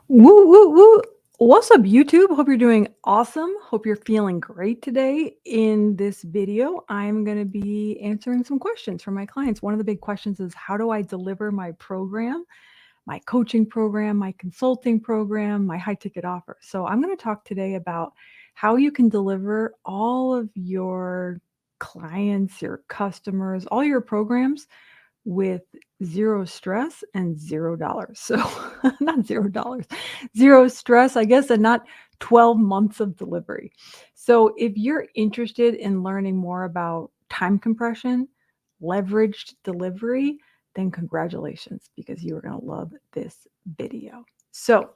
Woo, woo, woo. What's up, YouTube? Hope you're doing awesome. Hope you're feeling great today. In this video, I'm going to be answering some questions from my clients. One of the big questions is how do I deliver my program, my coaching program, my consulting program, my high ticket offer? So, I'm going to talk today about how you can deliver all of your clients, your customers, all your programs with zero stress and $0. So not $0, zero stress, I guess, and not 12 months of delivery. So if you're interested in learning more about time compression, leveraged delivery, then congratulations, because you are going to love this video. So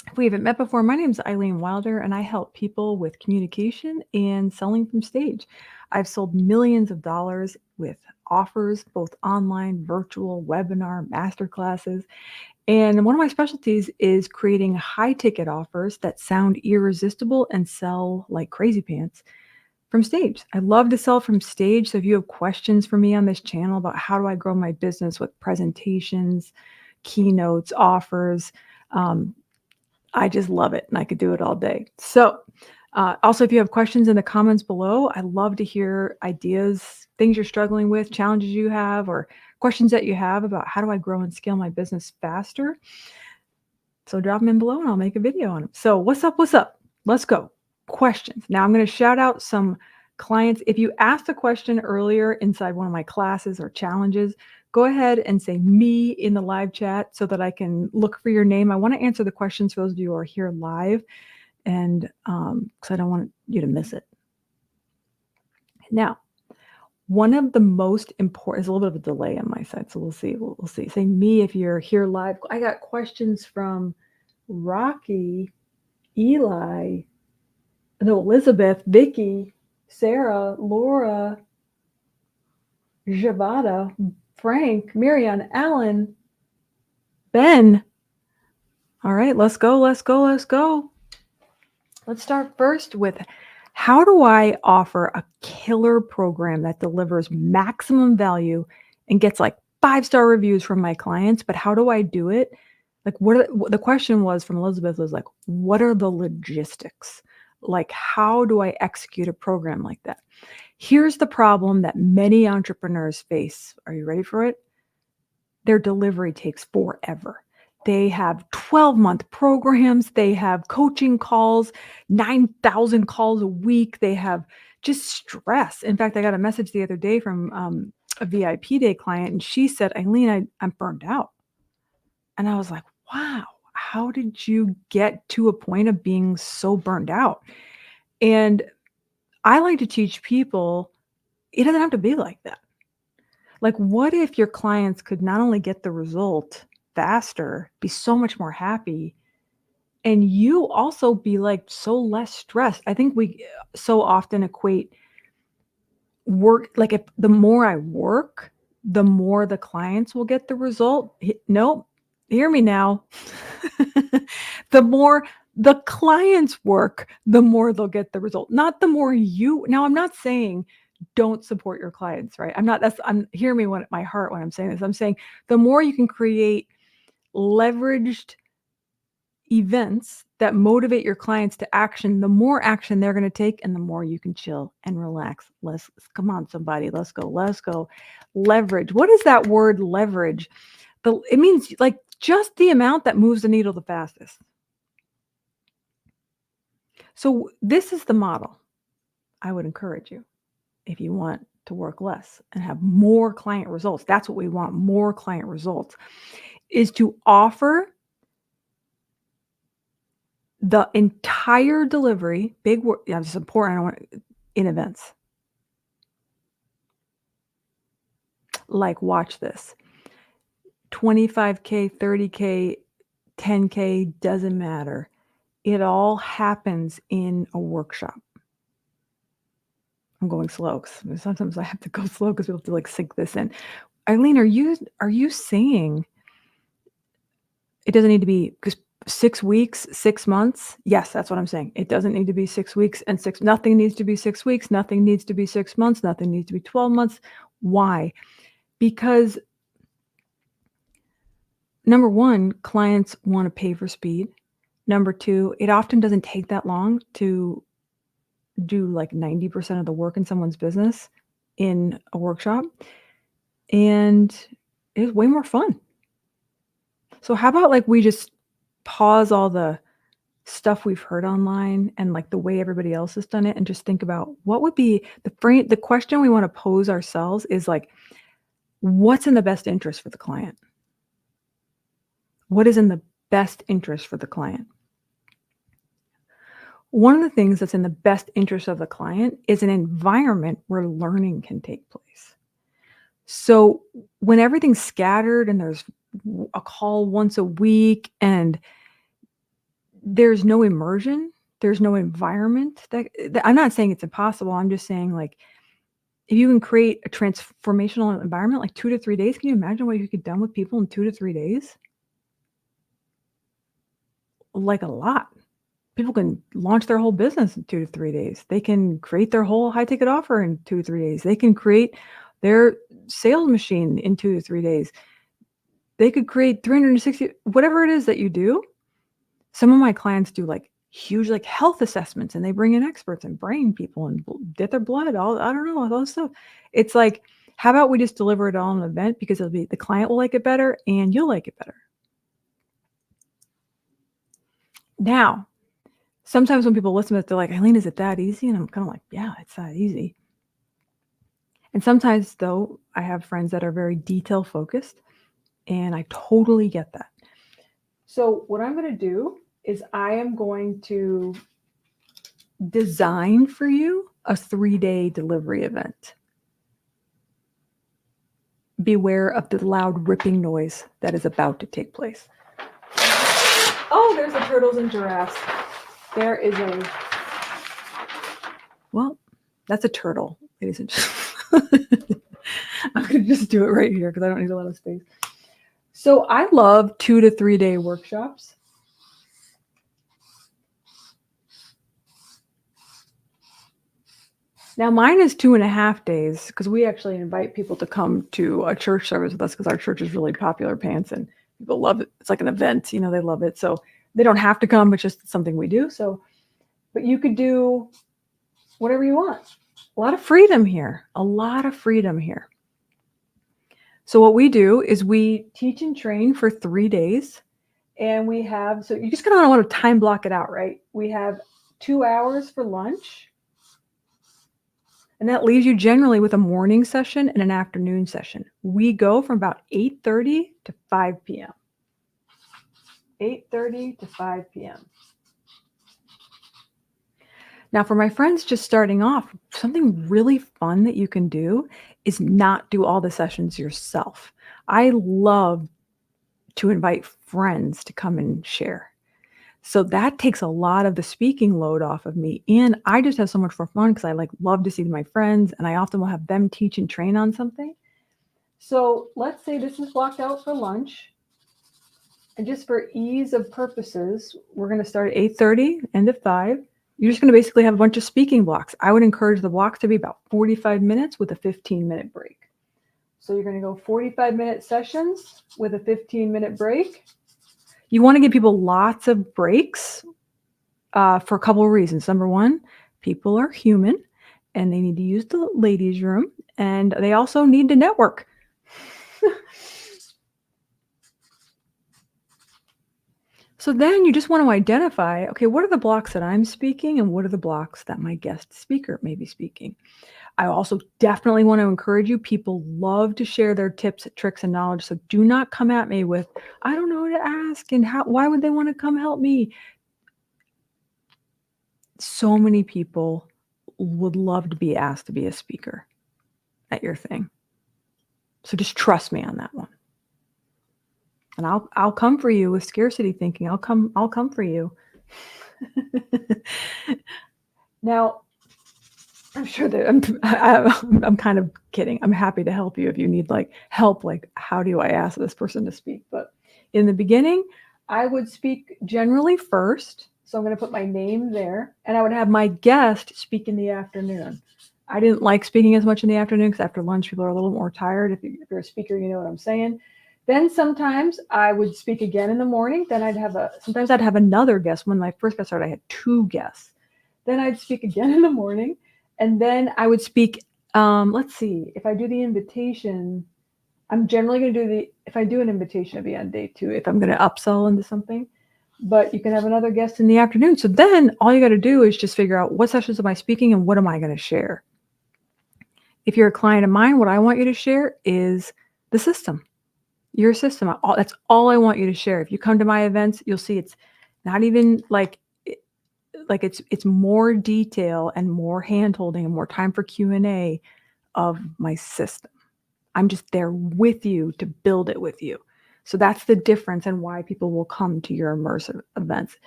if we haven't met before, my name is Eileen Wilder, and I help people with communication and selling from stage. I've sold millions of dollars with offers, both online, virtual, webinar, masterclasses. And one of my specialties is creating high ticket offers that sound irresistible and sell like crazy pants from stage. I love to sell from stage. So if you have questions for me on this channel about how do I grow my business with presentations, keynotes, offers, um, I just love it, and I could do it all day. So, also, if you have questions in the comments below, I love to hear ideas, things you're struggling with, challenges you have, or questions that you have about how do I grow and scale my business faster. So drop them in below and I'll make a video on them. So what's up? What's up? Let's go. Questions. Now I'm going to shout out some clients. If you asked a question earlier inside one of my classes or challenges, go ahead and say me in the live chat so that I can look for your name. I want to answer the questions for those of you who are here live, and because I don't want you to miss it. Now, one of the most important is a little bit of a delay on my side, so we'll see. We'll see. Say me if you're here live. I got questions from Rocky, Eli, no, Elizabeth, Vicky, Sarah, Laura, Javada, Frank, Marianne, Alan, Ben. All right, let's go, let's go, let's go. Let's start first with how do I offer a killer program that delivers maximum value and gets like 5-star reviews from my clients, but how do I do it? Like what the question was from Elizabeth was like, what are the logistics? Like, how do I execute a program like that? Here's the problem that many entrepreneurs face. Are you ready for it? Their delivery takes forever. They have 12-month programs. They have coaching calls, 9,000 calls a week. They have just stress. In fact, I got a message the other day from a VIP day client, and she said, Eileen, I'm burned out. And I was like, wow, how did you get to a point of being so burned out? And I like to teach people it doesn't have to be like that. Like, what if your clients could not only get the result faster, be so much more happy, and you also be like so less stressed? I think we so often equate work, like if the more I work, the more the clients will get the result. Nope, hear me now. The more the clients work, the more they'll get the result, not the more you. Now, I'm not saying don't support your clients, right? I'm hear me when my heart when I'm saying this. I'm saying the more you can create leveraged events that motivate your clients to action, the more action they're going to take and the more you can chill and relax. Come on, somebody, let's go. Let's go. Leverage. What is that word leverage? It means like just the amount that moves the needle the fastest. So this is the model. I would encourage you if you want to work less and have more client results. That's what we want, more client results, is to offer the entire delivery, big word, yeah, it's important, I don't want in events. Like, watch this. 25K, 30K, 10K, doesn't matter. It all happens in a workshop. I'm going slow because sometimes I have to go slow because we have to like sink this in. Eileen, are you saying it doesn't need to be because 6 weeks, 6 months? Yes, that's what I'm saying. It doesn't need to be 6 weeks and nothing needs to be 6 weeks. Nothing needs to be 6 months. Nothing needs to be 12 months. Why? Because number one, clients want to pay for speed. Number two, it often doesn't take that long to do like 90% of the work in someone's business in a workshop. And it's way more fun. So how about like we just pause all the stuff we've heard online and like the way everybody else has done it and just think about what would be the question we want to pose ourselves is like, what's in the best interest for the client? What is in the best interest for the client? One of the things that's in the best interest of the client is an environment where learning can take place. So when everything's scattered and there's a call once a week and there's no immersion, there's no environment that I'm not saying it's impossible. I'm just saying like if you can create a transformational environment like 2 to 3 days, can you imagine what you could done with people in 2 to 3 days? Like a lot. People can launch their whole business in 2 to 3 days. They can create their whole high ticket offer in 2 to 3 days. They can create their sales machine in 2 to 3 days. They could create 360, whatever it is that you do. Some of my clients do like huge like health assessments and they bring in experts and brain people and get their blood, all I don't know, all those stuff. It's like, how about we just deliver it all in an event because it'll be the client will like it better and you'll like it better. Now, sometimes when people listen to it, they're like, Eileen, is it that easy? And I'm kind of like, yeah, it's that easy. And sometimes, though, I have friends that are very detail focused, and I totally get that. So what I'm going to do is I am going to design for you a 3-day delivery event. Beware of the loud ripping noise that is about to take place. Oh, there's the turtles and giraffes. There is well, that's a turtle, ladies and gentlemen. I'm going to just do it right here because I don't need a lot of space. So I love 2 to 3 day workshops. Now mine is 2.5 days because we actually invite people to come to a church service with us because our church is really popular pants and people love it. It's like an event, they love it. So they don't have to come, it's just something we do. So, but you could do whatever you want. A lot of freedom here. So what we do is we teach and train for 3 days. And we have, so you just kind of want to time block it out, right? We have 2 hours for lunch. And that leaves you generally with a morning session and an afternoon session. We go from about 8:30 to 5 p.m. 8:30 to 5 p.m. Now, for my friends just starting off, something really fun that you can do is not do all the sessions yourself. I love to invite friends to come and share. So that takes a lot of the speaking load off of me. And I just have so much more fun because I love to see my friends and I often will have them teach and train on something. So let's say this is blocked out for lunch. And just for ease of purposes, we're going to start at 8:30, end at 5. You're just going to basically have a bunch of speaking blocks. I would encourage the blocks to be about 45 minutes with a 15-minute break. So you're going to go 45-minute sessions with a 15-minute break. You want to give people lots of breaks for a couple of reasons. Number one, people are human and they need to use the ladies' room and they also need to network. So then you just want to identify, okay, what are the blocks that I'm speaking and what are the blocks that my guest speaker may be speaking? I also definitely want to encourage you. People love to share their tips, tricks, and knowledge. So do not come at me with, I don't know what to ask and why would they want to come help me? So many people would love to be asked to be a speaker at your thing. So just trust me on that one. And I'll come for you with scarcity thinking. I'll come for you. Now, I'm sure that I'm kind of kidding. I'm happy to help you if you need help. How do I ask this person to speak? But in the beginning, I would speak generally first. So I'm going to put my name there and I would have my guest speak in the afternoon. I didn't like speaking as much in the afternoon because after lunch, people are a little more tired. If you're a speaker, you know what I'm saying. Then sometimes I would speak again in the morning. Then sometimes I'd have another guest. When my first got started, I had 2 guests. Then I'd speak again in the morning. And then I would speak, let's see, if I do the invitation, I'm generally going to do if I do an invitation, it'll be on day 2, if I'm going to upsell into something. But you can have another guest in the afternoon. So then all you got to do is just figure out what sessions am I speaking and what am I going to share. If you're a client of mine, what I want you to share is the system, your system. That's all I want you to share. If you come to my events, you'll see it's not even like it's more detail and more hand-holding and more time for Q&A of my system. I'm just there with you to build it with you. So that's the difference and why people will come to your immersive events.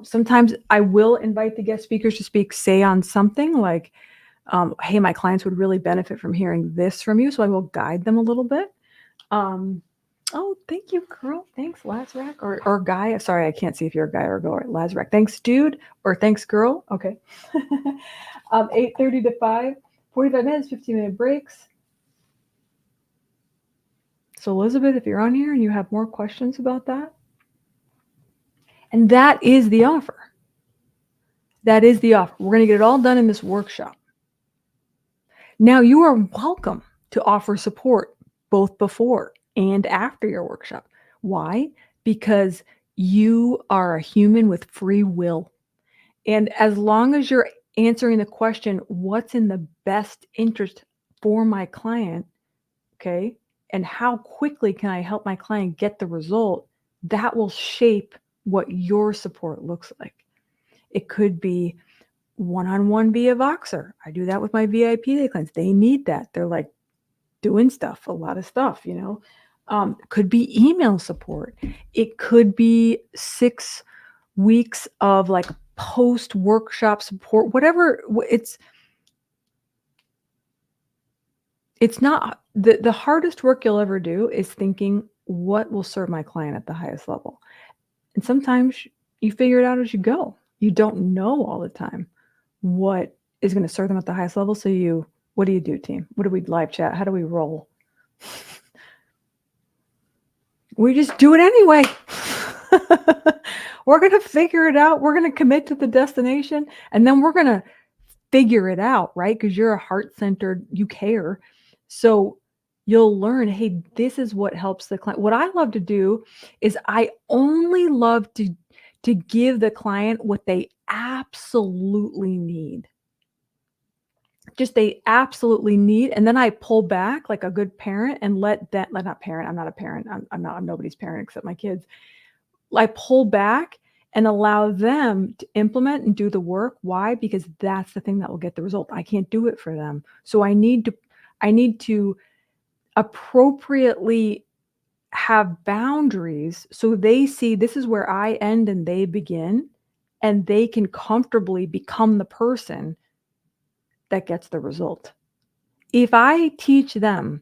Sometimes I will invite the guest speakers to speak, say on something like, hey, my clients would really benefit from hearing this from you. So I will guide them a little bit. Oh, thank you, girl. Thanks, Lazarek or guy. Sorry, I can't see if you're a guy or a girl. Right, Lazarek. Thanks, dude, or thanks, girl. Okay. 8:30 to 5, 45 minutes, 15-minute breaks. So Elizabeth, if you're on here and you have more questions about that, and that is the offer. That is the offer. We're going to get it all done in this workshop. Now you are welcome to offer support both before and after your workshop. Why? Because you are a human with free will. And as long as you're answering the question, what's in the best interest for my client, okay, and how quickly can I help my client get the result, that will shape what your support looks like. It could be one-on-one via Voxer. I do that with my VIP day clients. They need that. They're like doing stuff, a lot of stuff, you know. Could be email support. It could be 6 weeks of like post-workshop support, whatever. It's not the hardest work you'll ever do is thinking what will serve my client at the highest level. And sometimes you figure it out as you go. You don't know all the time what is going to serve them at the highest level. So what do you do, team? What do we live chat? How do we roll? We just do it anyway. We're going to figure it out. We're going to commit to the destination and then we're going to figure it out, right? Because you're a heart-centered, you care. So you'll learn, hey, this is what helps the client. What I love to do is I only love to give the client what they absolutely need. Just they absolutely need. And then I pull back like a good parent and not parent. I'm not a parent. I'm nobody's parent except my kids. I pull back and allow them to implement and do the work. Why? Because that's the thing that will get the result. I can't do it for them. So I need to appropriately have boundaries so they see this is where I end and they begin, and they can comfortably become the person that gets the result. If I teach them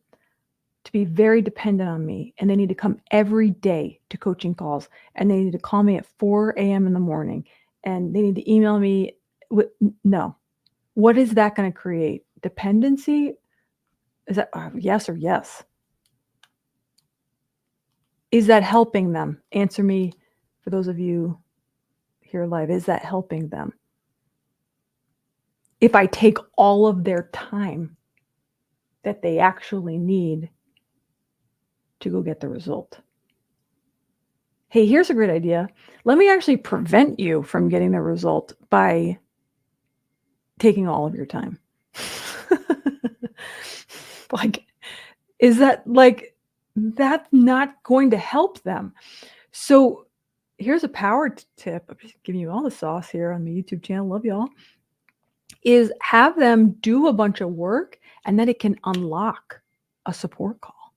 to be very dependent on me and they need to come every day to coaching calls and they need to call me at 4 a.m. in the morning and they need to email me, no. What is that going to create? Dependency? Is that yes or yes? Is that helping them? Answer me for those of you here live. Is that helping them? If I take all of their time that they actually need to go get the result. Hey, here's a great idea. Let me actually prevent you from getting the result by taking all of your time. Like, is that like, that's not going to help them. So here's a power tip. I'm just giving you all the sauce here on the YouTube channel. Love y'all. Is have them do a bunch of work and then it can unlock a support call.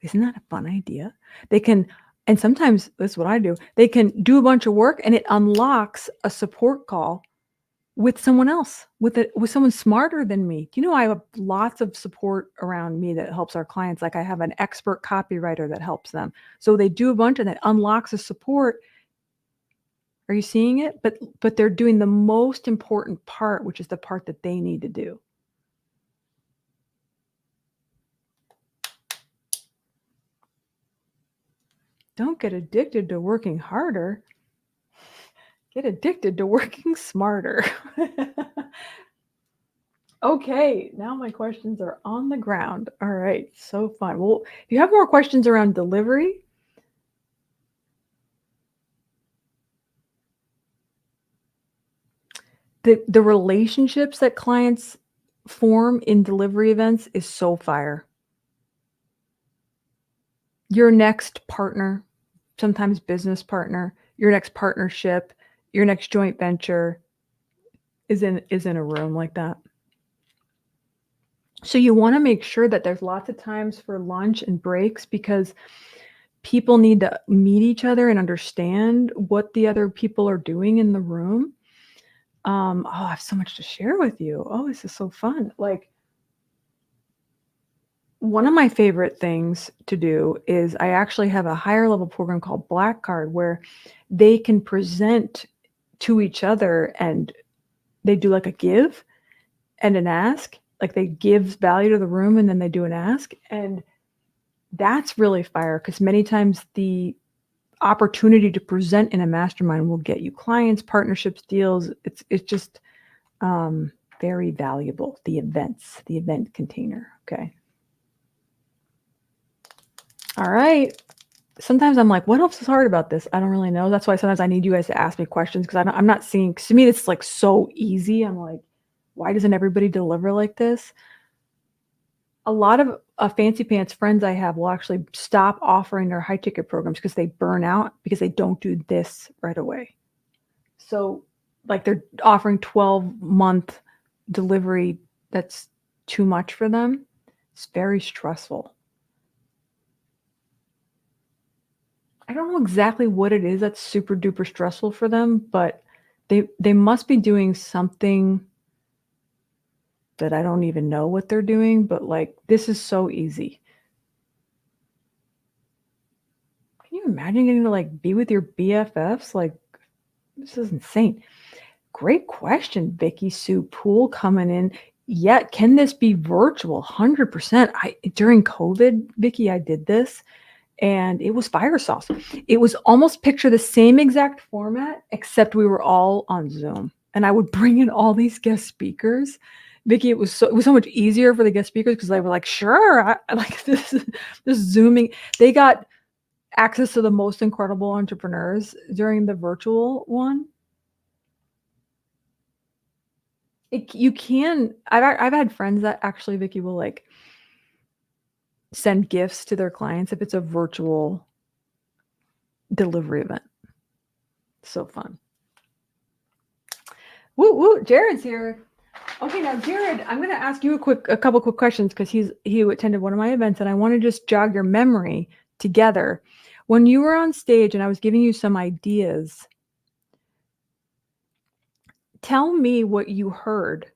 Isn't that a fun idea? They can, and sometimes this is what I do. They can do a bunch of work and it unlocks a support call with someone else, with someone smarter than me. You know, I have lots of support around me that helps our clients. Like I have an expert copywriter that helps them. So they do a bunch and that unlocks a support. Are you seeing it? But they're doing the most important part, which is the part that they need to do. Don't get addicted to working harder. Get addicted to working smarter. Okay, now my questions are on the ground. All right, so fun. Well, if you have more questions around delivery, the relationships that clients form in delivery events is so fire. Your next partner, sometimes business partner, your next partnership, your next joint venture is in a room like that. So you wanna make sure that there's lots of times for lunch and breaks because people need to meet each other and understand what the other people are doing in the room. I have so much to share with you. Oh, this is so fun. Like, one of my favorite things to do is I actually have a higher level program called Black Card where they can present to each other and they do like a give and an ask. Like they give value to the room and then they do an ask. And that's really fire because many times the opportunity to present in a mastermind will get you clients, partnerships, deals. It's just very valuable. The event container. Okay. All right. Sometimes I'm like, what else is hard about this? I don't really know. That's why sometimes I need you guys to ask me questions because I'm not seeing. Cause to me, it's like so easy. I'm like, why doesn't everybody deliver like this? A lot of fancy pants friends I have will actually stop offering their high ticket programs because they burn out because they don't do this right away. So like they're offering 12-month delivery. That's too much for them. It's very stressful. I don't know exactly what it is that's super duper stressful for them, but they must be doing something that I don't even know what they're doing, but like this is so easy. Can you imagine getting to like be with your BFFs? Like this is insane. Great question, Vicky Sue Poole coming in. Yeah, can this be virtual? 100%. During COVID, Vicky, I did this and it was fire sauce. It was almost picture the same exact format, except we were all on Zoom. And I would bring in all these guest speakers. Vicky, it was so much easier for the guest speakers because they were like, sure, I like this Zooming. They got access to the most incredible entrepreneurs during the virtual one. You can. I've had friends that actually, Vicky, will like send gifts to their clients if it's a virtual delivery event. So fun. Woo woo! Jared's here. Okay, now Jared, I'm going to ask you a couple quick questions because he attended one of my events, and I want to just jog your memory together. When you were on stage and I was giving you some ideas, tell me what you heard,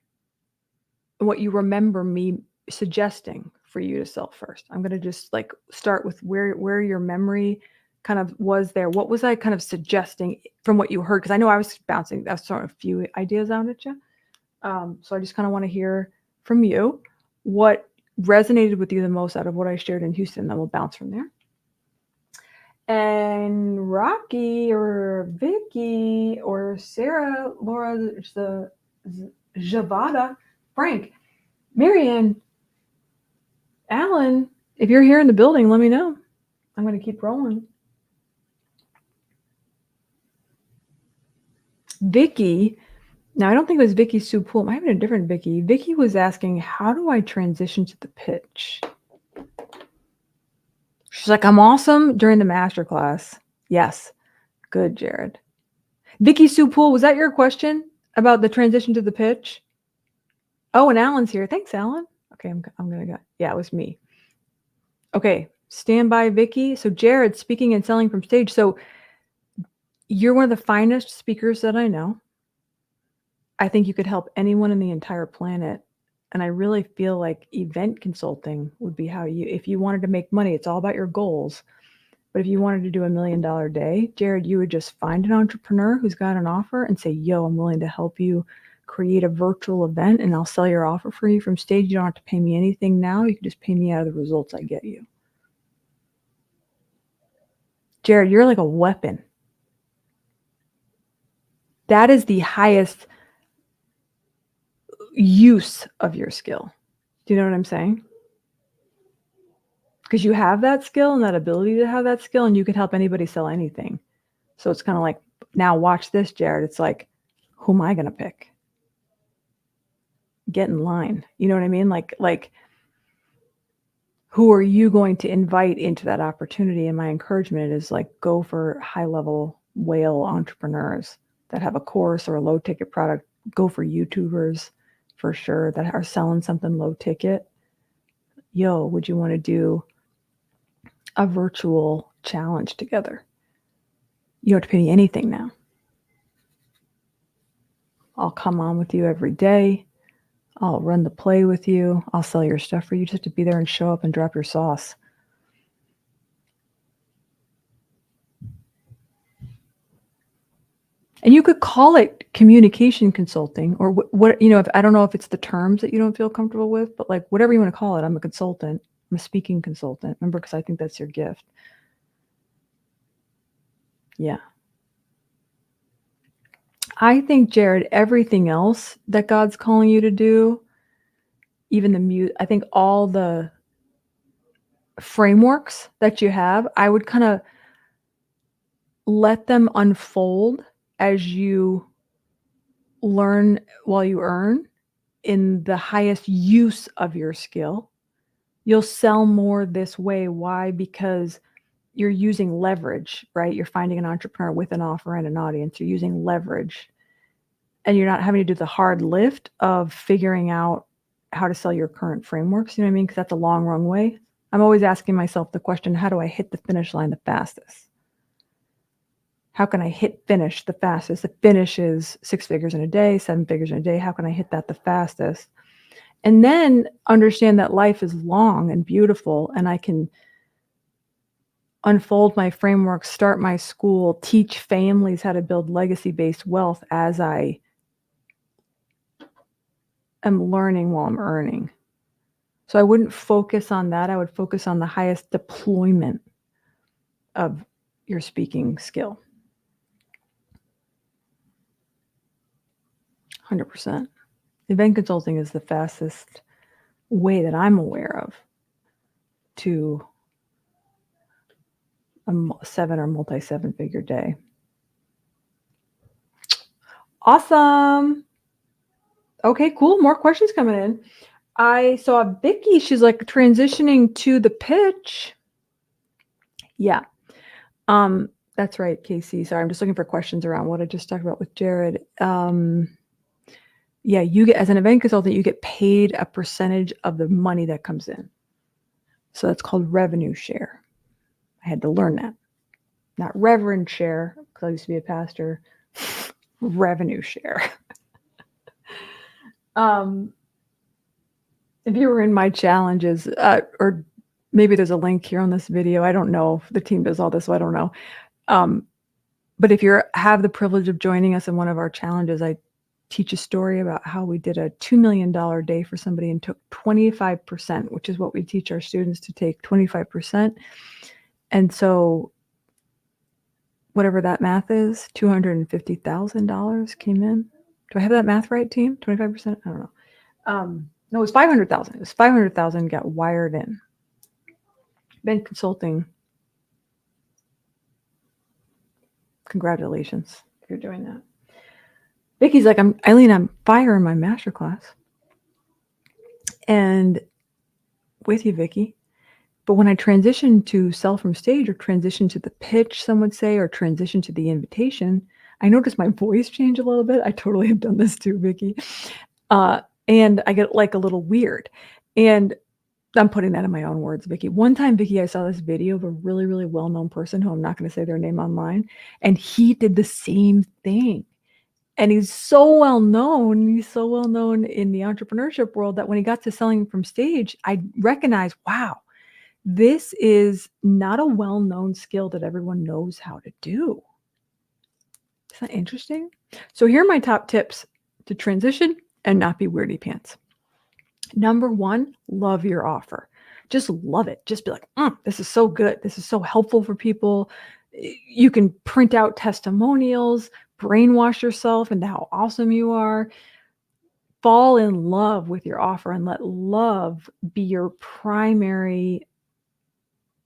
what you remember me suggesting for you to sell first. I'm going to just like start with where your memory kind of was there. What was I kind of suggesting from what you heard? Because I know I was throwing a few ideas out at you. So I just kind of want to hear from you what resonated with you the most out of what I shared in Houston. Then we'll bounce from there. And Rocky or Vicky or Sarah, Laura, Javada, Frank, Marianne, Alan, if you're here in the building, let me know. I'm going to keep rolling. Vicky, now I don't think it was Vicky Sue Poole. It might have been a different Vicky. Vicky was asking, how do I transition to the pitch? She's like, I'm awesome during the masterclass. Yes. Good, Jared. Vicky Sue Poole, was that your question about the transition to the pitch? Oh, and Alan's here. Thanks, Alan. Okay, I'm going to go. Yeah, it was me. Okay, stand by, Vicky. So Jared, speaking and selling from stage. So you're one of the finest speakers that I know. I think you could help anyone in the entire planet. And I really feel like event consulting would be if you wanted to make money, it's all about your goals. But if you wanted to do $1 million day, Jared, you would just find an entrepreneur who's got an offer and say, yo, I'm willing to help you create a virtual event and I'll sell your offer for you from stage. You don't have to pay me anything now. You can just pay me out of the results I get you. Jared, you're like a weapon. That is the highest use of your skill. Do you know what I'm saying? Because you have that skill and that ability to have that skill, and you can help anybody sell anything. So it's kind of like, now watch this, Jared. It's like, who am I going to pick? Get in line. You know what I mean? Like, who are you going to invite into that opportunity? And my encouragement is like, go for high level whale entrepreneurs that have a course or a low ticket product. Go for YouTubers for sure that are selling something low ticket. Yo, would you want to do a virtual challenge together? You don't have to pay me anything now. I'll come on with you every day. I'll run the play with you. I'll sell your stuff for you. Just to be there and show up and drop your sauce. And you could call it communication consulting or what, you know, if, I don't know if it's the terms that you don't feel comfortable with, but like whatever you want to call it. I'm a consultant. I'm a speaking consultant. Remember, because I think that's your gift. Yeah. I think, Jared, everything else that God's calling you to do, even the I think all the frameworks that you have, I would kind of let them unfold as you learn while you earn in the highest use of your skill. You'll sell more this way. Why? Because you're using leverage, right? You're finding an entrepreneur with an offer and an audience. You're using leverage. And you're not having to do the hard lift of figuring out how to sell your current frameworks. You know what I mean? Because that's a long runway. I'm always asking myself the question, how do I hit the finish line the fastest? How can I hit finish the fastest? The finish is 6 figures in a day, 7 figures in a day. How can I hit that the fastest? And then understand that life is long and beautiful, and I can unfold my framework, start my school, teach families how to build legacy-based wealth as I am learning while I'm earning. So I wouldn't focus on that. I would focus on the highest deployment of your speaking skill. 100%. Event consulting is the fastest way that I'm aware of to a 7 or multi-7 figure day. Awesome. Okay, cool. More questions coming in. I saw Vicky. She's like transitioning to the pitch. Yeah. That's right, Casey. Sorry, I'm just looking for questions around what I just talked about with Jared. Yeah, you get, as an event consultant, you get paid a percentage of the money that comes in. So that's called revenue share. I had to learn that. Not reverend share, because I used to be a pastor. Revenue share. If you were in my challenges, or maybe there's a link here on this video. I don't know if the team does all this, so I don't know. But if you have the privilege of joining us in one of our challenges, I teach a story about how we did a $2 million day for somebody and took 25%, which is what we teach our students to take 25%. And so whatever that math is, $250,000 came in. Do I have that math right, team? 25%? I don't know. No, it was 500,000. It was 500,000 got wired in. Been consulting. Congratulations if you're doing that. Vicky's like, Eileen, I'm fire in my masterclass. And with you, Vicky. But when I transition to sell from stage or transition to the pitch, some would say, or transition to the invitation, I notice my voice change a little bit. I totally have done this too, Vicky. And I get like a little weird. And I'm putting that in my own words, Vicky. One time, Vicky, I saw this video of a really, really well-known person who I'm not going to say their name online. And he did the same thing. And he's so well known. He's so well known in the entrepreneurship world that when he got to selling from stage, I recognized, wow, this is not a well-known skill that everyone knows how to do. Isn't that interesting? So here are my top tips to transition and not be weirdy pants. Number 1, love your offer. Just love it. Just be like, this is so good. This is so helpful for people. You can print out testimonials, brainwash yourself into how awesome you are. Fall in love with your offer and let love be your primary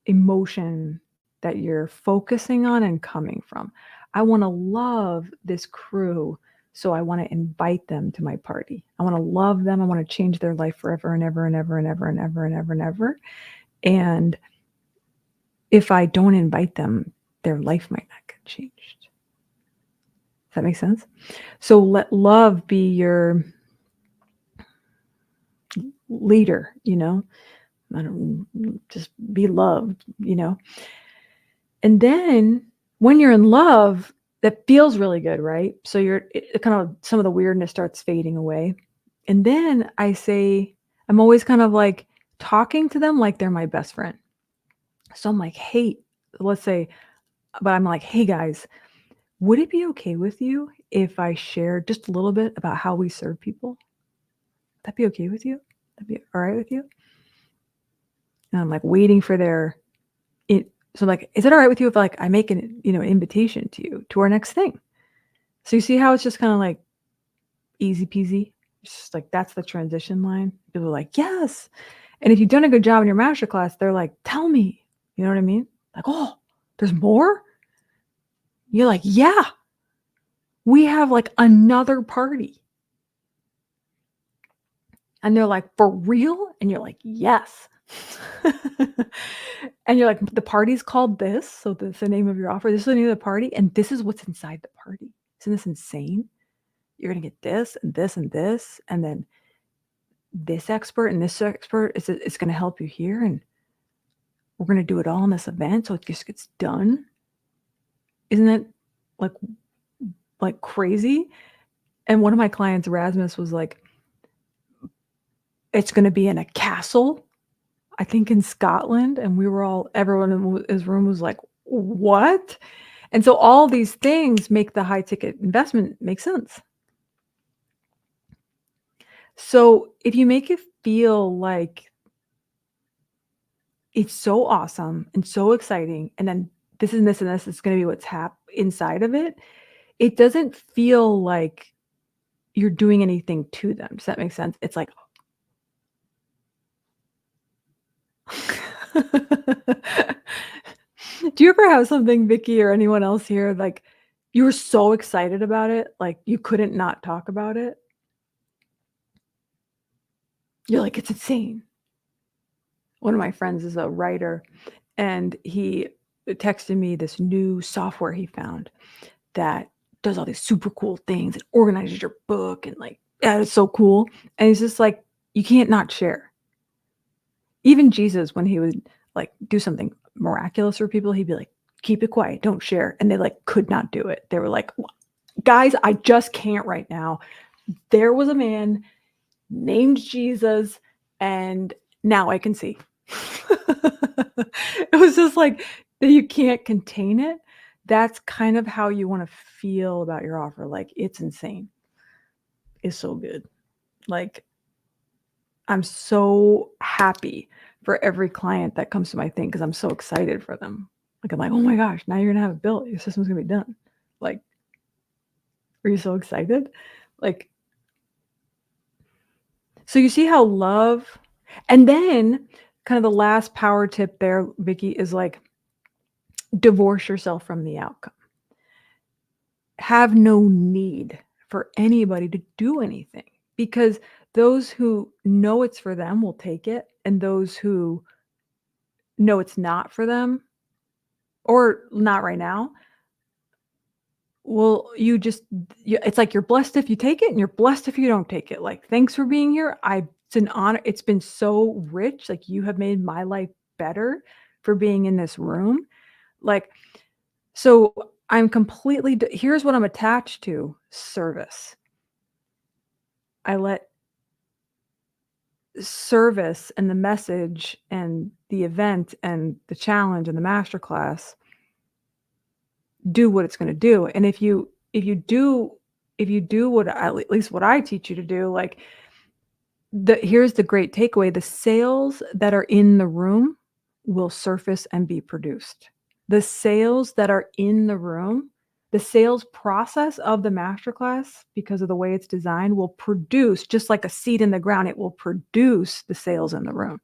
emotion that you're focusing on and coming from. I wanna love this crew, so I wanna invite them to my party. I wanna love them, I wanna change their life forever and ever and ever and ever and ever and ever and ever, and if I don't invite them, their life might not get changed. Does that make sense? So let love be your leader, I don't just be loved, And then when you're in love, that feels really good, right? So it kind of some of the weirdness starts fading away. And then I'm always kind of like talking to them like they're my best friend. So I'm like, hey, let's say, but I'm like, hey guys, would it be okay with you if I shared just a little bit about how we serve people? That be okay with you? That'd be all right with you? And I'm like waiting for it. So I'm like, is it all right with you if like I make an invitation to you to our next thing? So you see how it's just kind of like easy peasy? It's just like that's the transition line. People are like, yes. And if you've done a good job in your master class, they're like, tell me. You know what I mean? Like, oh, there's more? You're like, yeah, we have like another party. And they're like, for real? And you're like, yes. And you're like, the party's called this. So this is the name of your offer. This is the name of the party. And this is what's inside the party. Isn't this insane? You're going to get this and this and this. And then this expert and this expert is going to help you here. And we're going to do it all in this event. So it just gets done. Isn't it like crazy? And one of my clients, Erasmus, was like, it's going to be in a castle, I think in Scotland. And everyone in his room was like, what? And so all these things make the high ticket investment make sense. So if you make it feel like it's so awesome and so exciting, and then this and this and this is going to be what's inside of it, it doesn't feel like you're doing anything to them. Does that make sense? It's like, do you ever have something, Vicky, or anyone else here, like you were so excited about it, like you couldn't not talk about it? You're like, it's insane. One of my friends is a writer, and he texted me this new software he found that does all these super cool things. It organizes your book and like, yeah, it's so cool. And he's just like, you can't not share. Even Jesus, when he would like do something miraculous for people, he'd be like, keep it quiet, don't share. And they like could not do it. They were like, guys, I just can't right now. There was a man named Jesus, and now I can see. It was just like that you can't contain it. That's kind of how you want to feel about your offer. Like, it's insane. It's so good. Like, I'm so happy for every client that comes to my thing because I'm so excited for them. Like, I'm like, oh my gosh, now you're going to have it built. Your system's going to be done. Like, are you so excited? Like, so you see how love, and then kind of the last power tip there, Vicky, is like, divorce yourself from the outcome. Have no need for anybody to do anything, because those who know it's for them will take it, and those who know it's not for them or not right now, well, it's like you're blessed if you take it and you're blessed if you don't take it. Like, thanks for being here. It's an honor. It's been so rich. Like, you have made my life better for being in this room. Like, so I'm completely, here's what I'm attached to: service. I let service and the message and the event and the challenge and the masterclass do what it's going to do. And if you do what at least what I teach you to do, like, here's the great takeaway: the sales that are in the room will surface and be produced. the sales that are in the room, the sales process of the masterclass, because of the way it's designed, will produce, just like a seed in the ground, it will produce the sales in the room.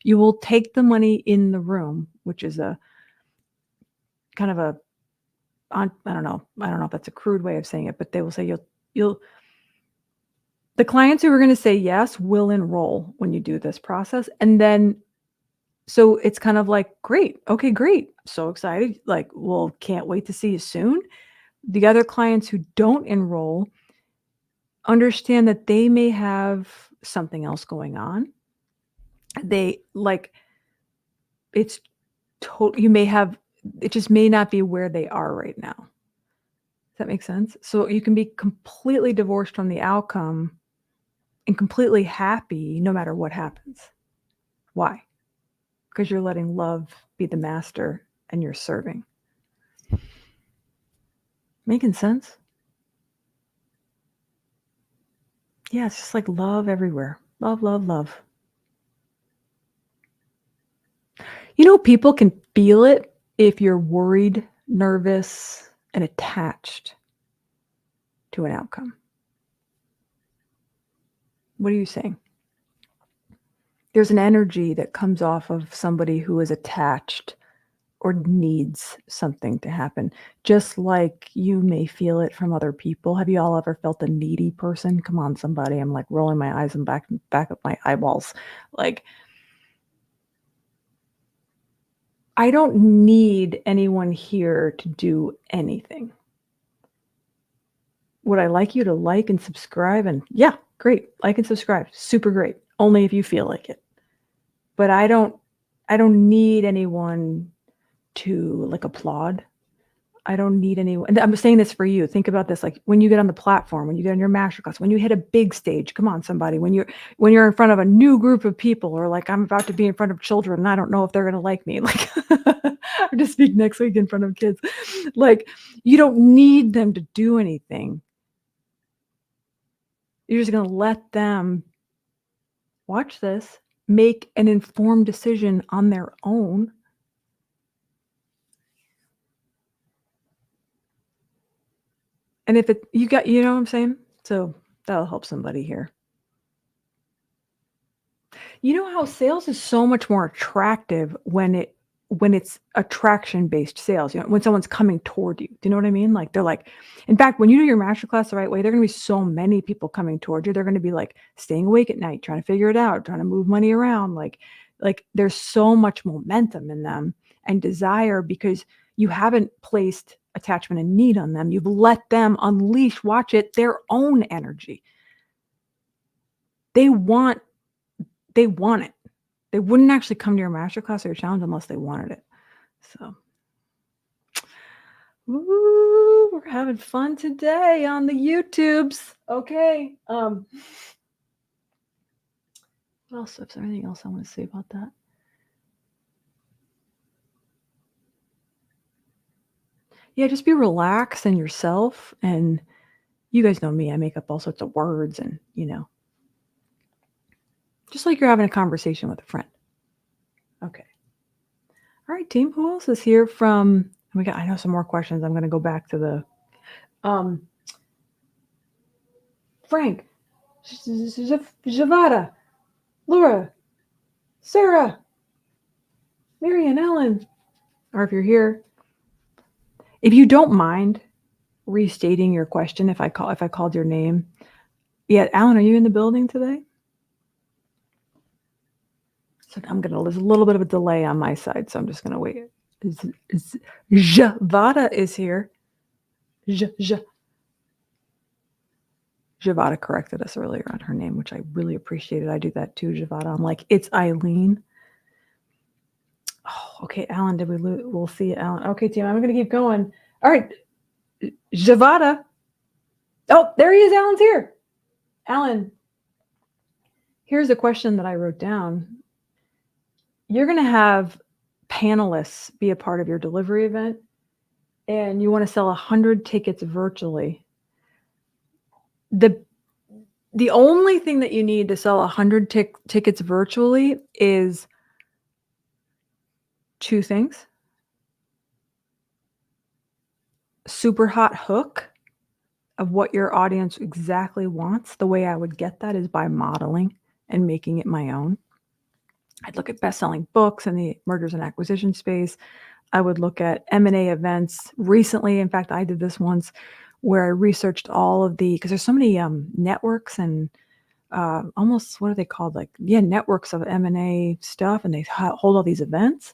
You will take the money in the room, which is a kind of a, I don't know if that's a crude way of saying it, but they will say the clients who are going to say yes will enroll when you do this process. And then, so it's kind of like, great. Okay, great. So excited. Like, well, can't wait to see you soon. The other clients who don't enroll understand that they may have something else going on. They like, it's total, you may have, it just may not be where they are right now. Does that make sense? So you can be completely divorced from the outcome and completely happy no matter what happens. Why? Because you're letting love be the master and you're serving. Making sense? Yeah, it's just like love everywhere. Love, love, love. You know, people can feel it if you're worried, nervous, and attached to an outcome. What are you saying? There's an energy that comes off of somebody who is attached or needs something to happen, just like you may feel it from other people. Have you all ever felt a needy person? Come on, somebody. I'm like rolling my eyes and back up my eyeballs. Like, I don't need anyone here to do anything. Would I like you to like and subscribe? And yeah, great. Like and subscribe. Super great. Only if you feel like it. But I don't need anyone to like applaud. I don't need anyone. And I'm saying this for you. Think about this. Like when you get on the platform, when you get on your masterclass, when you hit a big stage, come on, somebody, when you're in front of a new group of people, or like I'm about to be in front of children and I don't know if they're going to like me. Like I'm to speak next week in front of kids. Like you don't need them to do anything. You're just going to let them, watch this, make an informed decision on their own. And if you know what I'm saying? So that'll help somebody here. You know how sales is so much more attractive when it's attraction-based sales, you know, when someone's coming toward you. Do you know what I mean? Like, they're like, in fact, when you do your masterclass the right way, there are going to be so many people coming toward you. They're going to be like staying awake at night, trying to figure it out, trying to move money around. Like there's so much momentum in them and desire because you haven't placed attachment and need on them. You've let them unleash, watch it, their own energy. They want it. They wouldn't actually come to your masterclass or your challenge unless they wanted it. So, ooh, we're having fun today on the YouTubes. Okay. What else? Is there anything else I want to say about that? Yeah, just be relaxed and yourself. And you guys know me. I make up all sorts of words and, just like you're having a conversation with a friend. Okay. All right, team. Who else is here from? I know some more questions. I'm going to go back to the Frank, Javada, Laura, Sarah, Marian, Ellen, or if you're here, if you don't mind restating your question, if I called your name. Yeah, Alan, are you in the building today? So there's a little bit of a delay on my side, so I'm just gonna wait. Javada is here. Javada corrected us earlier on her name, which I really appreciated. I do that too, Javada. I'm like, it's Eileen. Oh, okay, Alan, did we lose? We'll see, Alan. Okay, team, I'm going to keep going. All right, Javada. Oh, there he is. Alan's here. Alan, here's a question that I wrote down. You're going to have panelists be a part of your delivery event, and you want to sell 100 tickets virtually. The only thing that you need to sell 100 tickets virtually is two things. super hot hook of what your audience exactly wants, the way I would get that is by modeling and making it my own. I'd look at best-selling books in the mergers and acquisition space. I would look at M&A events. Recently, in fact, I did this once where I researched all of because there's so many networks and almost, what are they called? Networks of M&A stuff, and they hold all these events.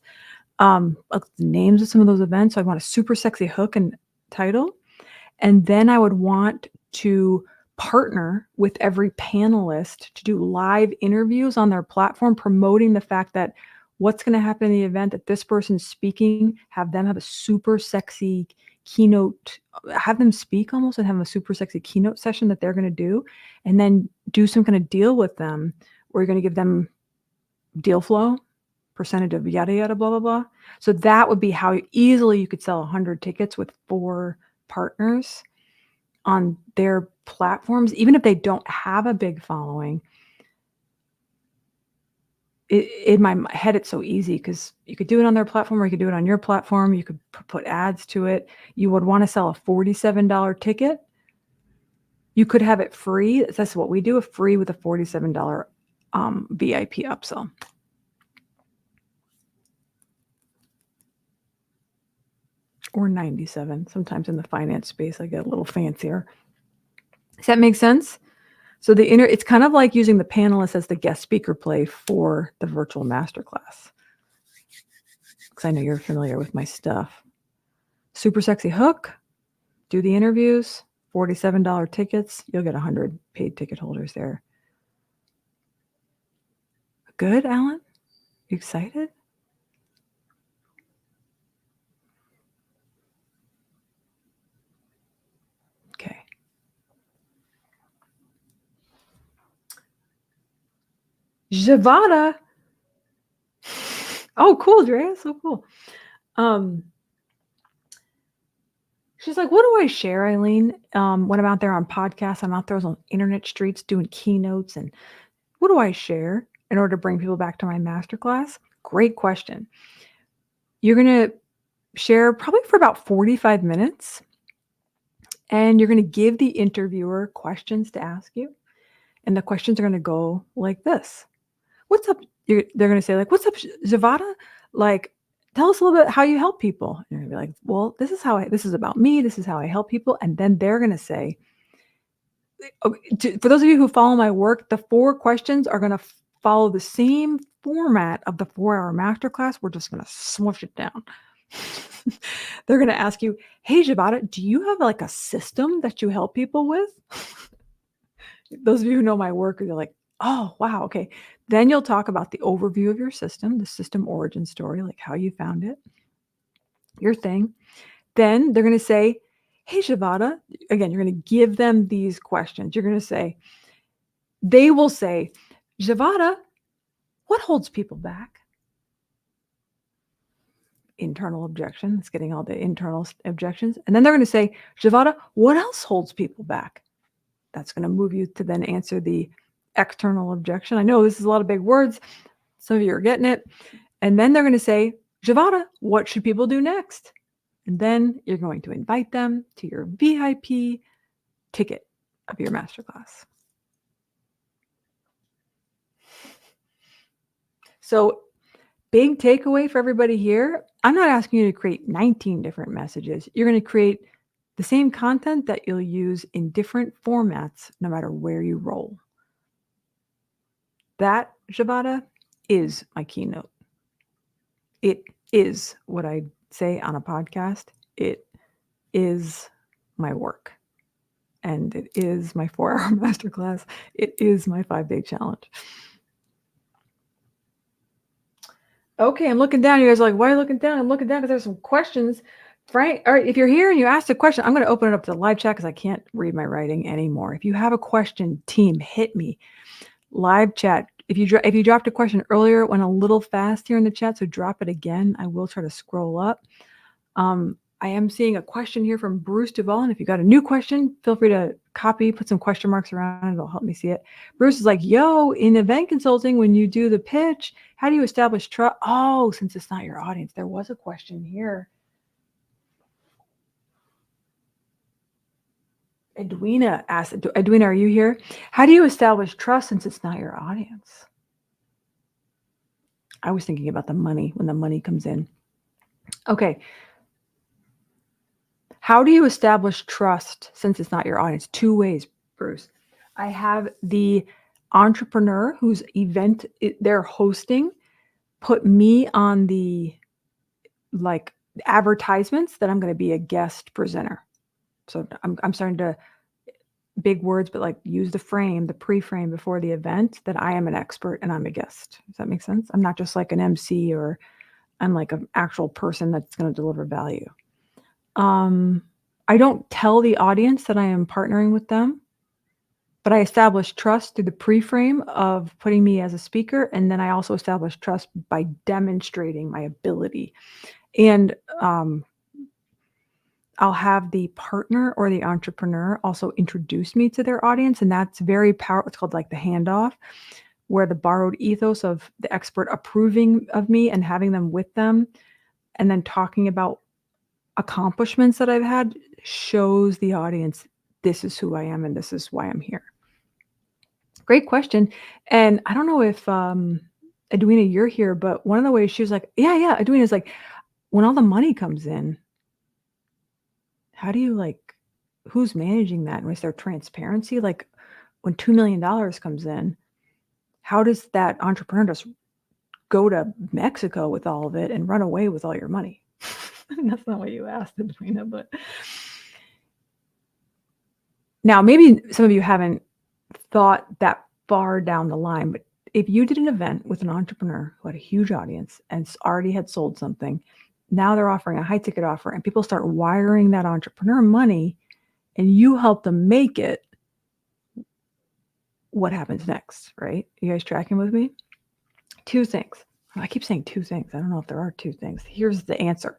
Like the names of some of those events. So I want a super sexy hook and title. And then I would want to partner with every panelist to do live interviews on their platform, promoting the fact that what's going to happen in the event that this person's speaking, have them have a super sexy keynote, have them speak almost and have a super sexy keynote session that they're going to do, and then do some kind of deal with them where you're going to give them deal flow, percentage of yada, yada, blah, blah, blah. So that would be how easily you could sell 100 tickets with 4 partners on their platforms, even if they don't have a big following. In my head, it's so easy because you could do it on their platform or you could do it on your platform. You could put ads to it. You would want to sell a $47 ticket. You could have it free. That's what we do, a free with a $47 VIP upsell. Or 97. Sometimes in the finance space, I get a little fancier. Does that make sense? So it's kind of like using the panelists as the guest speaker play for the virtual masterclass. Because I know you're familiar with my stuff. Super sexy hook, do the interviews, $47 tickets. You'll get 100 paid ticket holders there. Good, Alan? You excited? Okay. Javada. Oh, cool, Drea. So cool. She's like, what do I share, Eileen? When I'm out there on podcasts, I'm out there on internet streets doing keynotes, and what do I share in order to bring people back to my masterclass? Great question. You're going to share probably for about 45 minutes, and you're going to give the interviewer questions to ask you. And the questions are going to go like this. What's up? They're going to say, like, what's up, Javada? Like, tell us a little bit how you help people. And you're going to be like, well, this is about me. This is how I help people. And then they're going to say, for those of you who follow my work, the 4 questions are going to follow the same format of the 4-hour masterclass. We're just going to smush it down. They're going to ask you, hey, Javada, do you have like a system that you help people with? Those of you who know my work, you're like, oh, wow, okay. Then you'll talk about the overview of your system, the system origin story, like how you found it, your thing. Then they're going to say, hey, Javada, again, you're going to give them these questions. You're going to say, they will say, Javada, what holds people back? Internal objection. It's getting all the internal objections. And then they're going to say, Javada, what else holds people back? That's going to move you to then answer the external objection. I know this is a lot of big words. Some of you are getting it. And then they're going to say, Javada, what should people do next? And then you're going to invite them to your VIP ticket of your masterclass. So, big takeaway for everybody here. I'm not asking you to create 19 different messages. You're going to create the same content that you'll use in different formats, no matter where you roll. That, Javada, is my keynote. It is what I say on a podcast. It is my work. And it is my 4-hour masterclass. It is my 5-day challenge. Okay, I'm looking down. You guys are like, why are you looking down? I'm looking down because there's some questions. Frank, all right, if you're here and you asked a question, I'm going to open it up to the live chat because I can't read my writing anymore. If you have a question, team, hit me. Live chat. If you dropped a question earlier, it went a little fast here in the chat, so drop it again. I will try to scroll up. I am seeing a question here from Bruce Duvall, and if you got a new question, feel free to copy, put some question marks around it. It'll help me see it. Bruce is like, yo, in event consulting, when you do the pitch, how do you establish trust? Oh, since it's not your audience, there was a question here. Edwina asked, Edwina, are you here? How do you establish trust since it's not your audience? I was thinking about the money when the money comes in. Okay. How do you establish trust since it's not your audience? Two ways, Bruce. I have the entrepreneur whose event they're hosting put me on the like advertisements that I'm going to be a guest presenter. So I'm starting to big words, but like use the frame, the pre-frame before the event that I am an expert and I'm a guest. Does that make sense? I'm not just like an MC or I'm like an actual person that's going to deliver value. I don't tell the audience that I am partnering with them, but I establish trust through the pre-frame of putting me as a speaker. And then I also establish trust by demonstrating my ability. And I'll have the partner or the entrepreneur also introduce me to their audience. And that's very powerful. It's called like the handoff, where the borrowed ethos of the expert approving of me and having them with them and then talking about accomplishments that I've had shows the audience this is who I am and this is why I'm here. Great question. And I don't know if Edwina, you're here, but one of the ways she was like, yeah, Edwina's like, when all the money comes in, how do you like, who's managing that? And is there transparency? Like when $2 million comes in, how does that entrepreneur just go to Mexico with all of it and run away with all your money? That's not what you asked, Edwina, but now maybe some of you haven't thought that far down the line, but if you did an event with an entrepreneur who had a huge audience and already had sold something, now they're offering a high ticket offer and people start wiring that entrepreneur money and you help them make it, what happens next, right? You guys tracking with me? Two things. I keep saying two things. I don't know if there are two things. Here's the answer.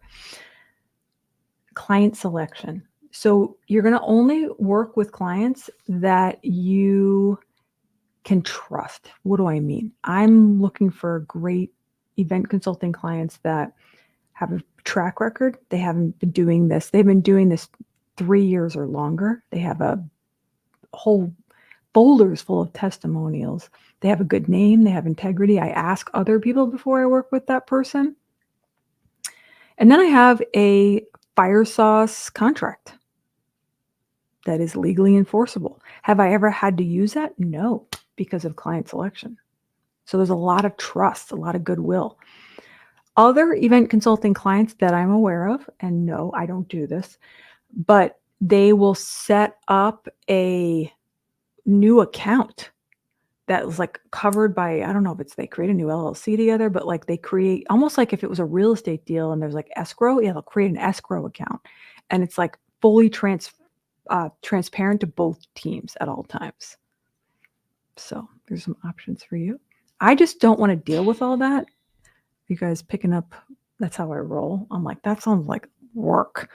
Client selection. So you're going to only work with clients that you can trust. What do I mean? I'm looking for great event consulting clients that have a track record. They haven't been doing this. They've been doing this 3 years or longer. They have a whole folders full of testimonials. They have a good name. They have integrity. I ask other people before I work with that person. And then I have a fire sauce contract that is legally enforceable. Have I ever had to use that? No, because of client selection. So there's a lot of trust, a lot of goodwill. Other event consulting clients that I'm aware of, and no, I don't do this, but they will set up a new account that was like covered by, I don't know if it's they create a new LLC together, but like they create almost like if it was a real estate deal and there's like escrow, yeah, they'll create an escrow account and it's like fully transparent to both teams at all times. So there's some options for you. I just don't want to deal with all that. You guys picking up, that's how I roll. I'm like, that sounds like work.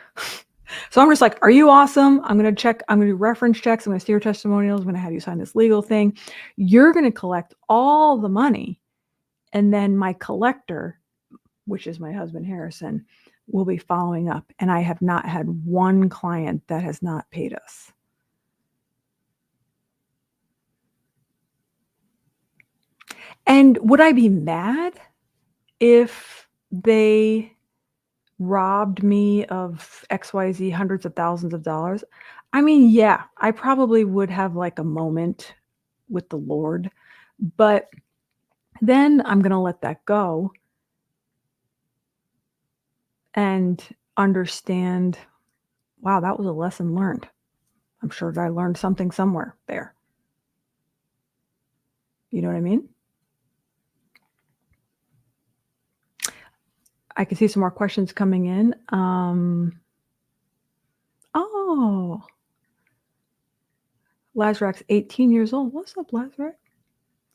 So I'm just like, are you awesome? I'm going to check. I'm going to do reference checks. I'm going to steer testimonials. I'm going to have you sign this legal thing. You're going to collect all the money. And then my collector, which is my husband, Harrison, will be following up. And I have not had one client that has not paid us. And would I be mad if they robbed me of XYZ hundreds of thousands of dollars? I mean, yeah, I probably would have like a moment with the Lord, but then I'm going to let that go and understand, wow, that was a lesson learned. I'm sure I learned something somewhere there. You know what I mean? I can see some more questions coming in. Oh, Lazarac's 18 years old. What's up, Lazarac?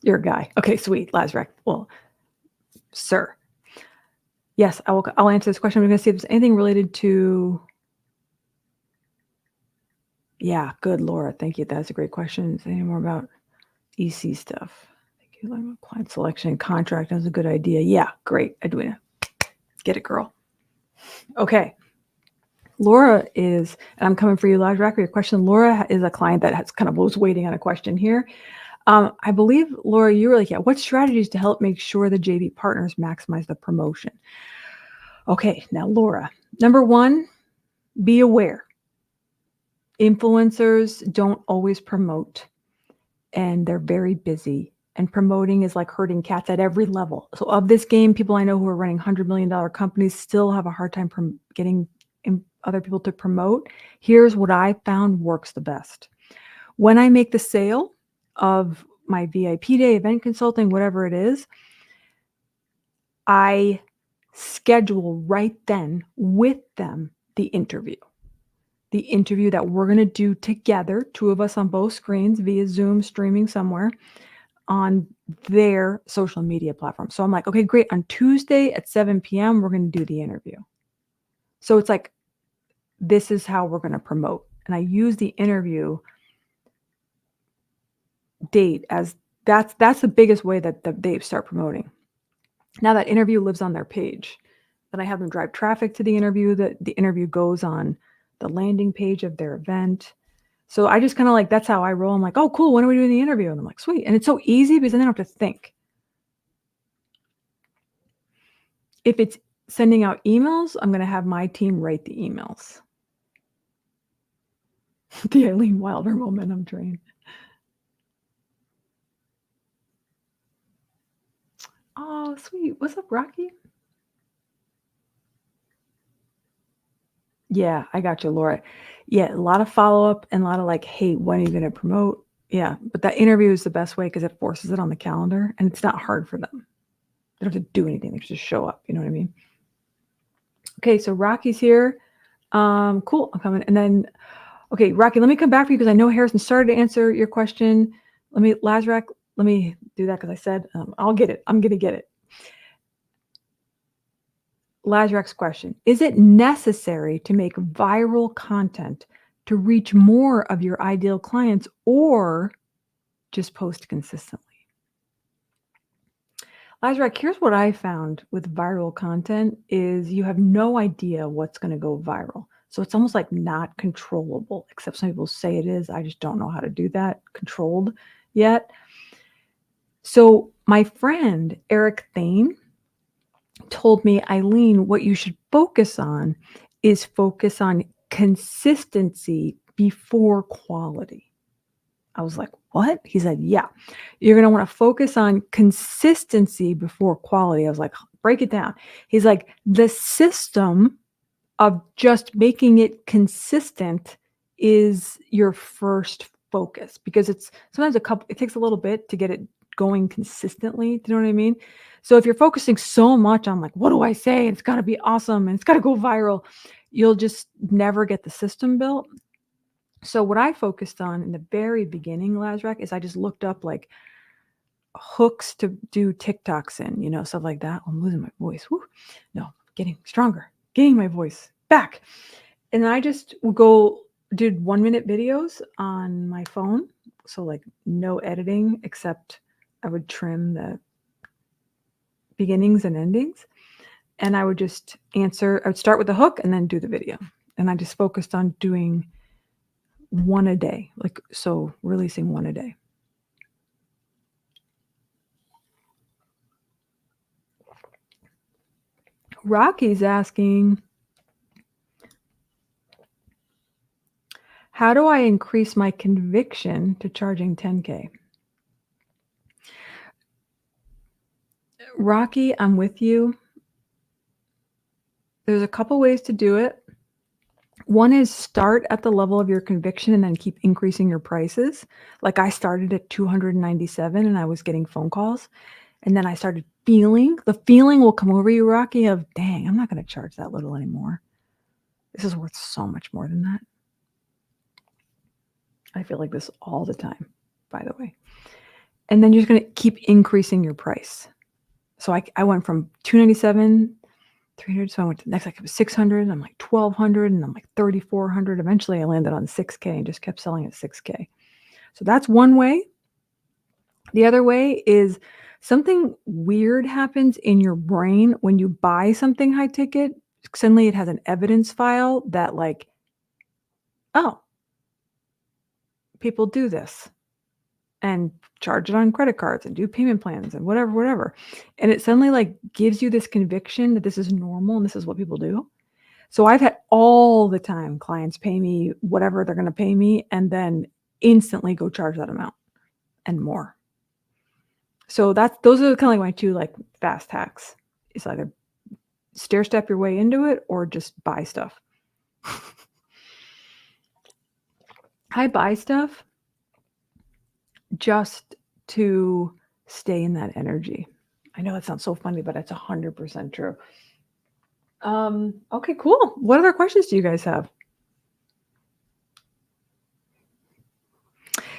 You're a guy. Okay, sweet, Lazarac. Well, sir. Yes, I'll answer this question. I'm going to see if there's anything related to. Yeah, good, Laura. Thank you. That's a great question. Is there any more about EC stuff? Thank you. Client selection contract. That's a good idea. Yeah, great, Edwina. Get it, girl. Okay. Laura is, and I'm coming for you, Lajrak, your question. Laura is a client that has kind of was waiting on a question here. I believe, Laura, you were like, yeah, what strategies to help make sure the JV partners maximize the promotion? Okay, now, Laura, number one, be aware. Influencers don't always promote, and they're very busy. And promoting is like herding cats at every level. So, of this game, people I know who are running $100 million companies still have a hard time getting other people to promote. Here's what I found works the best. When I make the sale of my VIP day, event consulting, whatever it is, I schedule right then with them the interview that we're going to do together, two of us on both screens via Zoom, streaming somewhere on their social media platform. So I'm like, okay, great. On Tuesday at 7 p.m., we're going to do the interview. So it's like, this is how we're going to promote. And I use the interview date as that's the biggest way that they start promoting. Now that interview lives on their page. Then I have them drive traffic to the interview. The interview goes on the landing page of their event. So I just kind of like, that's how I roll. I'm like, oh, cool. When are we doing the interview? And I'm like, sweet. And it's so easy because I don't have to think. If it's sending out emails, I'm going to have my team write the emails. The Eileen Wilder momentum train. Oh, sweet. What's up, Rocky? Yeah, I got you, Laura. Yeah, a lot of follow-up and a lot of like, hey, when are you going to promote? Yeah, but that interview is the best way because it forces it on the calendar and it's not hard for them. They don't have to do anything. They just show up. You know what I mean? Okay, so Rocky's here. Cool. I'm coming. And then, okay, Rocky, let me come back for you because I know Harrison started to answer your question. Lazarek, let me do that because I said I'll get it. I'm going to get it. Lazarek's question, is it necessary to make viral content to reach more of your ideal clients or just post consistently? Lazarek, here's what I found with viral content is you have no idea what's going to go viral. So it's almost like not controllable, except some people say it is. I just don't know how to do that controlled yet. So my friend, Eric Thane, told me, Eileen, what you should focus on is focus on consistency before quality. I was like, what? He said, yeah, you're going to want to focus on consistency before quality. I was like, break it down. He's like, the system of just making it consistent is your first focus because it's sometimes it takes a little bit to get it going consistently. Do you know what I mean? So if you're focusing so much on like, what do I say? It's got to be awesome and it's got to go viral, you'll just never get the system built. So what I focused on in the very beginning, Lazarek, is I just looked up like hooks to do TikToks in, stuff like that. I'm losing my voice. Woo. No, getting stronger, getting my voice back. And I just did 1-minute videos on my phone. So like no editing, except I would trim the beginnings and endings. And I would just I would start with the hook and then do the video. And I just focused on doing one a day, so releasing one a day. Rocky's asking, how do I increase my conviction to charging 10K? Rocky, I'm with you. There's a couple ways to do it. One is start at the level of your conviction and then keep increasing your prices. Like I started at $297 and I was getting phone calls. And then I started the feeling will come over you, Rocky, of dang, I'm not going to charge that little anymore. This is worth so much more than that. I feel like this all the time, by the way. And then you're just going to keep increasing your price. So I went from $297, $300. So I went to next, like it was $600. I'm like $1,200, and I'm like $3,400. Eventually, I landed on $6K and just kept selling at $6K. So that's one way. The other way is something weird happens in your brain when you buy something high ticket. suddenly it has an evidence file that like, oh, people do this and charge it on credit cards and do payment plans and whatever. And it suddenly like gives you this conviction that this is normal and this is what people do. So I've had all the time clients pay me whatever they're going to pay me and then instantly go charge that amount and more. So those are kind of like my two like fast hacks. It's either stair step your way into it or just buy stuff. I buy stuff just to stay in that energy. I know it sounds so funny, but it's 100% true. Okay, cool. What other questions do you guys have?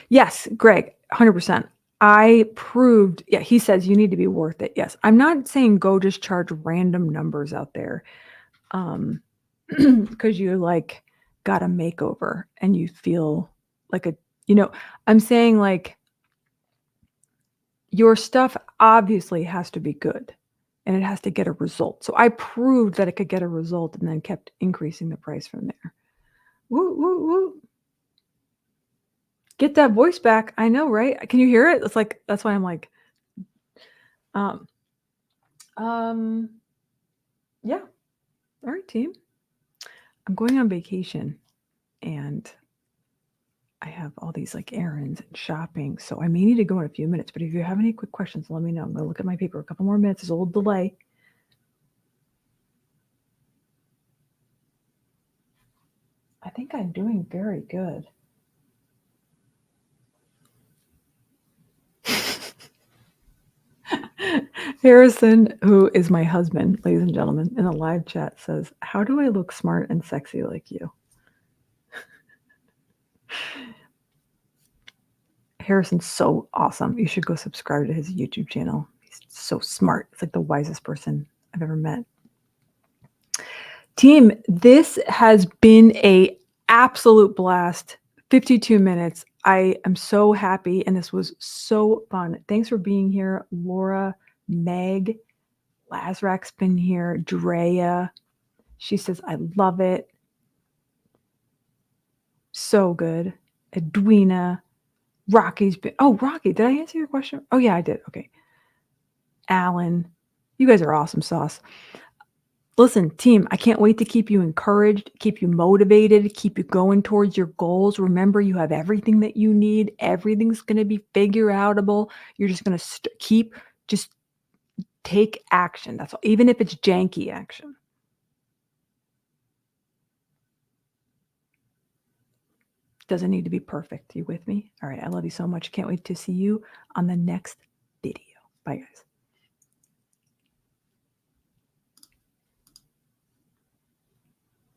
Yes, Greg, 100%. I proved, yeah, he says you need to be worth it. Yes. I'm not saying go just charge random numbers out there. Because you like got a makeover and you feel like I'm saying like your stuff obviously has to be good and it has to get a result. So I proved that it could get a result and then kept increasing the price from there. Woo, woo, woo. Get that voice back. I know, right? Can you hear it? It's like, that's why I'm like, yeah. All right, team. I'm going on vacation and I have all these like errands and shopping. So I may need to go in a few minutes, but if you have any quick questions, let me know. I'm going to look at my paper. A couple more minutes. There's a little delay. I think I'm doing very good. Harrison, who is my husband, ladies and gentlemen, in the live chat says, how do I look smart and sexy like you? Harrison's so awesome. You should go subscribe to his YouTube channel. He's so smart. It's like the wisest person I've ever met. Team, this has been a absolute blast. 52 minutes. I am so happy, and this was so fun. Thanks for being here, Laura, Meg, Lazrak's been here, Drea. She says, I love it. So good. Edwina, Rocky's been, oh, Rocky, did I answer your question? Oh, yeah, I did. Okay. Alan, you guys are awesome sauce. Listen, team, I can't wait to keep you encouraged, keep you motivated, keep you going towards your goals. Remember, you have everything that you need. Everything's going to be figure outable. You're just going to just take action. That's all, even if it's janky action. Doesn't need to be perfect. You with me? All right. I love you so much. Can't wait to see you on the next video. Bye, guys.